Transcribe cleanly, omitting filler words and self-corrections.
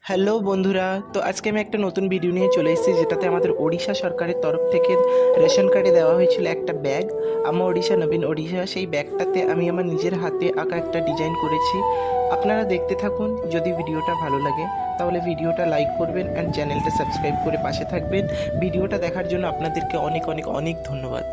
Hello বন্ধুরা, তো আজকে আমি একটা নতুন ভিডিও নিয়ে চলে এসেছি, যেটাতে আমাদের ওড়িশা সরকারের তরফ থেকে রেশন কার্ডে দেওয়া হয়েছিল একটা ব্যাগ। আমার ওড়িশা নবীন ওড়িশা, সেই ব্যাগটাতে আমি আমার নিজের হাতে আঁকা একটা ডিজাইন করেছি। আপনারা দেখতে থাকুন। যদি ভিডিওটা ভালো লাগে তাহলে ভিডিওটা লাইক করবেন অ্যান্ড চ্যানেলটা সাবস্ক্রাইব করে পাশে থাকবেন। ভিডিওটা দেখার জন্য আপনাদেরকে অনেক অনেক অনেক ধন্যবাদ।